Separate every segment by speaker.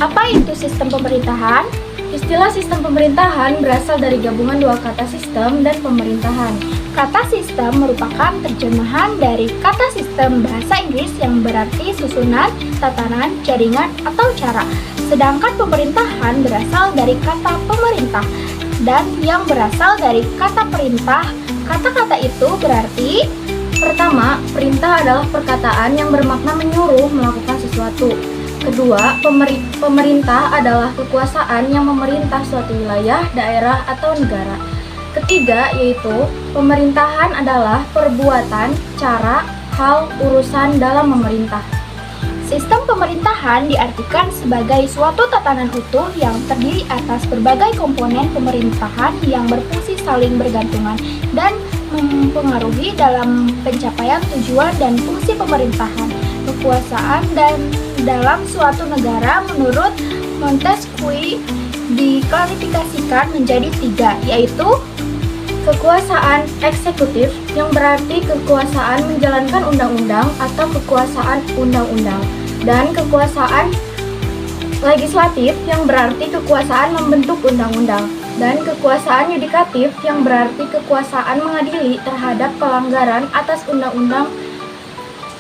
Speaker 1: Apa itu sistem pemerintahan? Istilah sistem pemerintahan berasal dari gabungan dua kata sistem dan pemerintahan. Kata sistem merupakan terjemahan dari kata sistem bahasa Inggris yang berarti susunan, tatanan, jaringan, atau cara. Sedangkan pemerintahan berasal dari kata pemerintah dan yang berasal dari kata perintah. Kata-kata itu berarti: pertama, perintah adalah perkataan yang bermakna menyuruh melakukan sesuatu. Kedua, pemerintah adalah kekuasaan yang memerintah suatu wilayah, daerah, atau negara. Ketiga, yaitu pemerintahan adalah perbuatan, cara, hal, urusan dalam memerintah. Sistem pemerintahan diartikan sebagai suatu tatanan utuh yang terdiri atas berbagai komponen pemerintahan yang berfungsi saling bergantungan dan mempengaruhi dalam pencapaian tujuan dan fungsi pemerintahan. Kekuasaan dan dalam suatu negara menurut Montesquieu diklasifikasikan menjadi tiga, yaitu kekuasaan eksekutif yang berarti kekuasaan menjalankan undang-undang atau kekuasaan undang-undang, dan kekuasaan legislatif yang berarti kekuasaan membentuk undang-undang, dan kekuasaan yudikatif yang berarti kekuasaan mengadili terhadap pelanggaran atas undang-undang.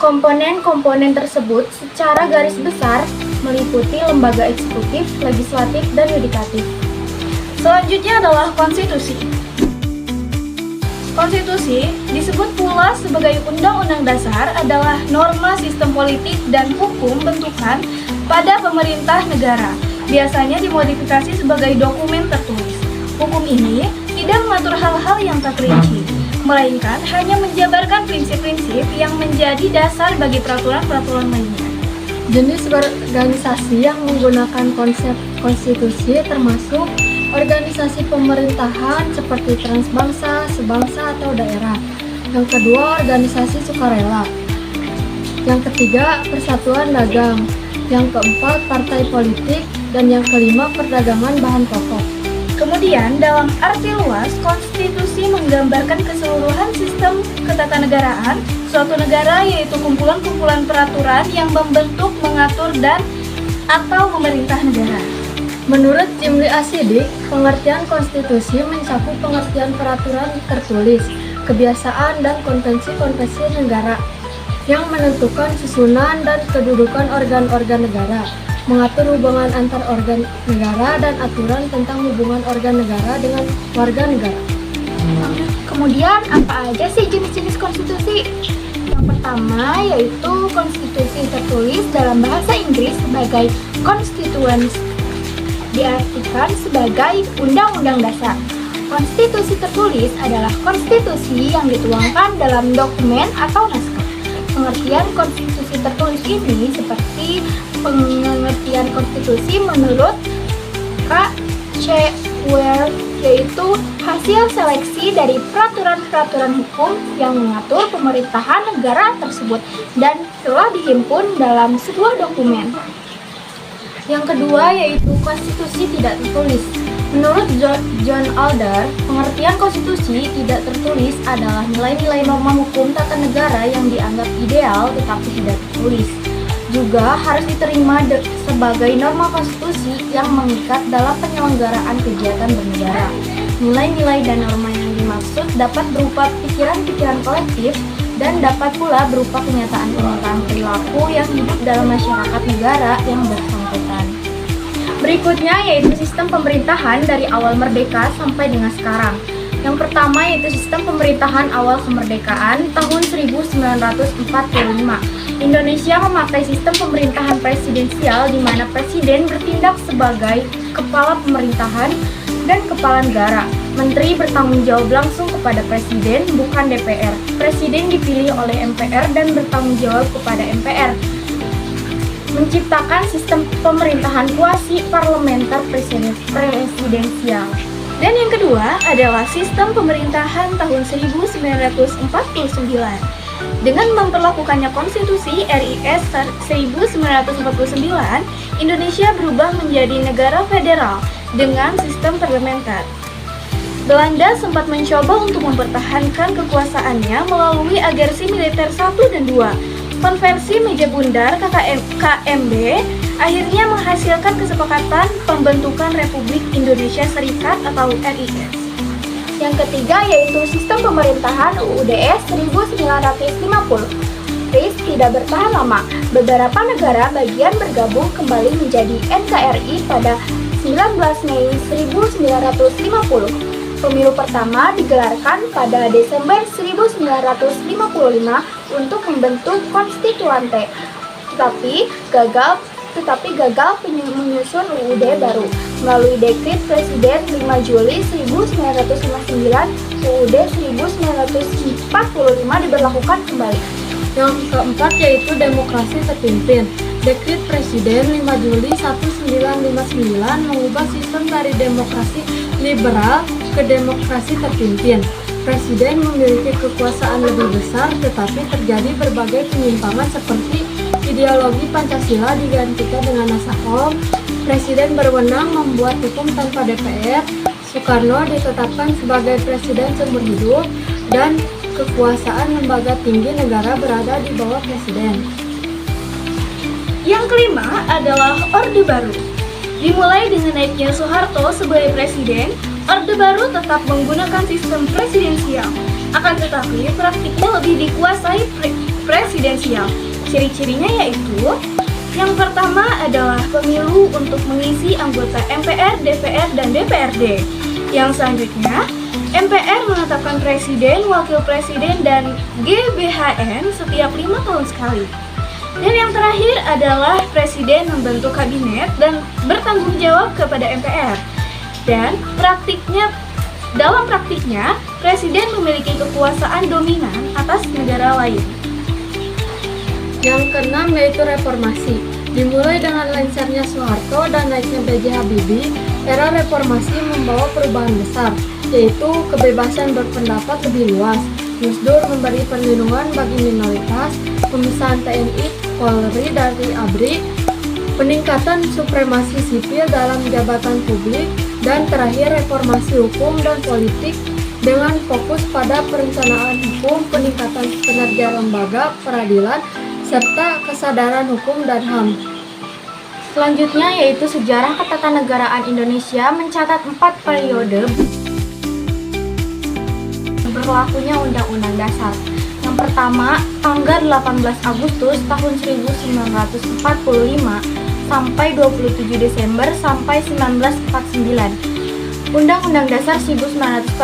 Speaker 1: Komponen-komponen tersebut secara garis besar meliputi lembaga eksekutif, legislatif, dan yudikatif. Selanjutnya adalah konstitusi. Konstitusi disebut pula sebagai undang-undang dasar adalah norma sistem politik dan hukum bentukan pada pemerintah negara. Biasanya dimodifikasi sebagai dokumen tertulis. Hukum ini tidak mengatur hal-hal yang terperinci, melainkan hanya menjabarkan prinsip-prinsip yang menjadi dasar bagi peraturan-peraturan lainnya.
Speaker 2: Jenis organisasi yang menggunakan konsep konstitusi termasuk organisasi pemerintahan seperti transbangsa, sebangsa, atau daerah. Yang kedua, organisasi sukarela. Yang ketiga, persatuan dagang. Yang keempat, partai politik. Dan yang kelima, perdagangan bahan pokok.
Speaker 1: Kemudian, dalam arti luas, konstitusi menggambarkan keseluruhan sistem ketatanegaraan suatu negara, yaitu kumpulan-kumpulan peraturan yang membentuk, mengatur, dan atau memerintah negara.
Speaker 2: Menurut Jimli Asidik, pengertian konstitusi mencakup pengertian peraturan tertulis, kebiasaan, dan konvensi-konvensi negara yang menentukan susunan dan kedudukan organ-organ negara, mengatur hubungan antar organ negara, dan aturan tentang hubungan organ negara dengan warga negara.
Speaker 1: Kemudian, apa aja sih jenis-jenis konstitusi? Yang pertama yaitu konstitusi tertulis dalam bahasa Inggris sebagai constitutions, diartikan sebagai undang-undang dasar. Konstitusi tertulis adalah konstitusi yang dituangkan dalam dokumen atau naskah. Pengertian konstitusi tertulis ini seperti pengertian konstitusi menurut K.C. Ware, yaitu hasil seleksi dari peraturan-peraturan hukum yang mengatur pemerintahan negara tersebut dan telah dihimpun dalam sebuah dokumen. Yang kedua yaitu konstitusi tidak tertulis. Menurut John Alder, pengertian konstitusi tidak tertulis adalah nilai-nilai norma hukum tata negara yang dianggap ideal tetapi tidak tertulis. Juga harus diterima sebagai norma konstitusi yang mengikat dalam penyelenggaraan kegiatan bernegara. Nilai-nilai dan norma yang dimaksud dapat berupa pikiran-pikiran kolektif dan dapat pula berupa kenyataan-kenyataan perilaku yang hidup dalam masyarakat negara yang bersangkutan. Berikutnya yaitu sistem pemerintahan dari awal merdeka sampai dengan sekarang. Yang pertama yaitu sistem pemerintahan awal kemerdekaan tahun 1945. Indonesia memakai sistem pemerintahan presidensial di mana presiden bertindak sebagai kepala pemerintahan dan kepala negara. Menteri bertanggung jawab langsung kepada presiden, bukan DPR. Presiden dipilih oleh MPR dan bertanggung jawab kepada MPR. Menciptakan sistem pemerintahan kuasi parlementer presidensial. Dan yang kedua adalah sistem pemerintahan tahun 1949. Dengan memperlakukannya Konstitusi RIS 1949, Indonesia berubah menjadi negara federal dengan sistem parlementer. Belanda sempat mencoba untuk mempertahankan kekuasaannya melalui agresi militer 1 dan 2. Konversi meja bundar KMB akhirnya menghasilkan kesepakatan pembentukan Republik Indonesia Serikat atau RIS. Yang ketiga yaitu Sistem Pemerintahan UUD 1950. RIS tidak bertahan lama. Beberapa negara bagian bergabung kembali menjadi NKRI pada 19 Mei 1950. Pemilu pertama digelarkan pada Desember 1955 untuk membentuk konstituante, tetapi gagal menyusun UUD baru. Melalui Dekret Presiden 5 Juli 1959, UUD 1945 diberlakukan kembali.
Speaker 2: Yang keempat yaitu demokrasi terpimpin. Dekret Presiden 5 Juli 1959 mengubah sistem dari demokrasi liberal ke demokrasi terpimpin. Presiden memiliki kekuasaan lebih besar, tetapi terjadi berbagai penyimpangan seperti ideologi Pancasila digantikan dengan Nasakom. Presiden berwenang membuat hukum tanpa DPR. Soekarno ditetapkan sebagai presiden seumur hidup dan kekuasaan lembaga tinggi negara berada di bawah presiden.
Speaker 1: Yang kelima adalah Orde Baru. Dimulai dengan naiknya Soeharto sebagai presiden, Orde Baru tetap menggunakan sistem presidensial. Akan tetapi praktiknya lebih dikuasai presidensial. Ciri-cirinya yaitu yang pertama adalah pemilu untuk mengisi anggota MPR, DPR, dan DPRD. Yang selanjutnya, MPR menetapkan presiden, wakil presiden, dan GBHN setiap 5 tahun sekali. Dan yang terakhir adalah presiden membentuk kabinet dan bertanggung jawab kepada MPR. Dan dalam praktiknya, presiden memiliki kekuasaan dominan atas negara lain.
Speaker 2: Yang keenam yaitu reformasi. Dimulai dengan lengsernya Soeharto dan naiknya B.J. Habibie, era reformasi membawa perubahan besar, yaitu kebebasan berpendapat lebih luas. Gus Dur memberi perlindungan bagi minoritas, pemisahan TNI, Polri dari ABRI, peningkatan supremasi sipil dalam jabatan publik, dan terakhir reformasi hukum dan politik dengan fokus pada perencanaan hukum, peningkatan kinerja lembaga peradilan, serta kesadaran hukum dan HAM.
Speaker 1: Selanjutnya yaitu sejarah ketatanegaraan Indonesia mencatat 4 periode berlakunya Undang-Undang Dasar. Yang pertama, tanggal 18 Agustus tahun 1945 sampai 27 Desember sampai 1949. Undang-Undang Dasar 1945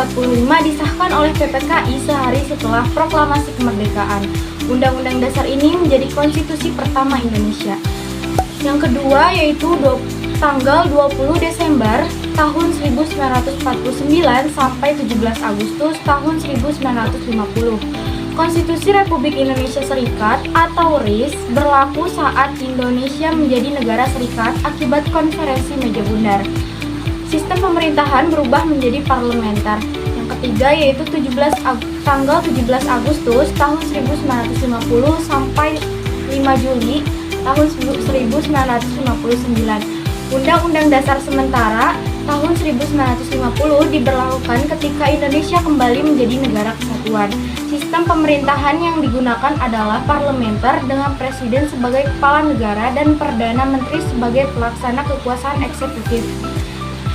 Speaker 1: disahkan oleh PPKI sehari setelah Proklamasi Kemerdekaan. Undang-Undang Dasar ini menjadi konstitusi pertama Indonesia. Yang kedua yaitu tanggal 20 Desember tahun 1949 sampai 17 Agustus tahun 1950. Konstitusi Republik Indonesia Serikat atau RIS berlaku saat Indonesia menjadi negara serikat akibat konferensi meja bundar. Sistem pemerintahan berubah menjadi parlementer. Yang ketiga yaitu tanggal 17 Agustus tahun 1950 sampai 5 Juli tahun 1959. Undang-Undang Dasar sementara tahun 1950 diberlakukan ketika Indonesia kembali menjadi negara kesatuan. Sistem pemerintahan yang digunakan adalah parlementer dengan presiden sebagai kepala negara dan perdana menteri sebagai pelaksana kekuasaan eksekutif.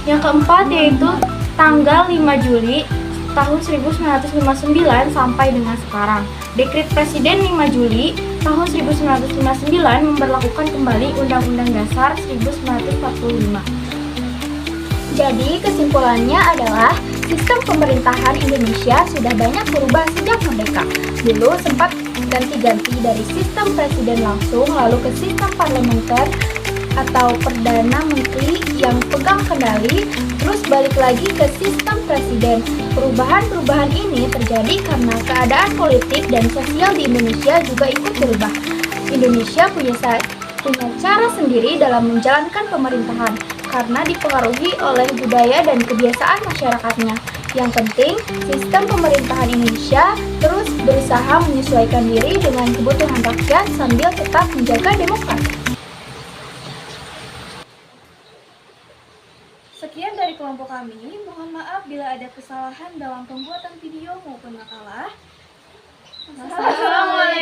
Speaker 1: Yang keempat yaitu tanggal 5 Juli tahun 1959 sampai dengan sekarang. Dekret Presiden 5 Juli tahun 1959 memberlakukan kembali Undang-Undang Dasar 1945. Jadi kesimpulannya adalah sistem pemerintahan Indonesia sudah banyak berubah sejak merdeka. Dulu sempat ganti-ganti dari sistem presiden langsung lalu ke sistem parlementer atau perdana menteri yang pegang kendali, terus balik lagi ke sistem presiden. Perubahan-perubahan ini terjadi karena keadaan politik dan sosial di Indonesia juga ikut berubah. Indonesia punya cara sendiri dalam menjalankan pemerintahan karena dipengaruhi oleh budaya dan kebiasaan masyarakatnya. Yang penting, sistem pemerintahan Indonesia terus berusaha menyesuaikan diri dengan kebutuhan rakyat sambil tetap menjaga demokrasi. Sekian dari kelompok kami, mohon maaf bila ada kesalahan dalam pembuatan video maupun makalah. Assalamualaikum.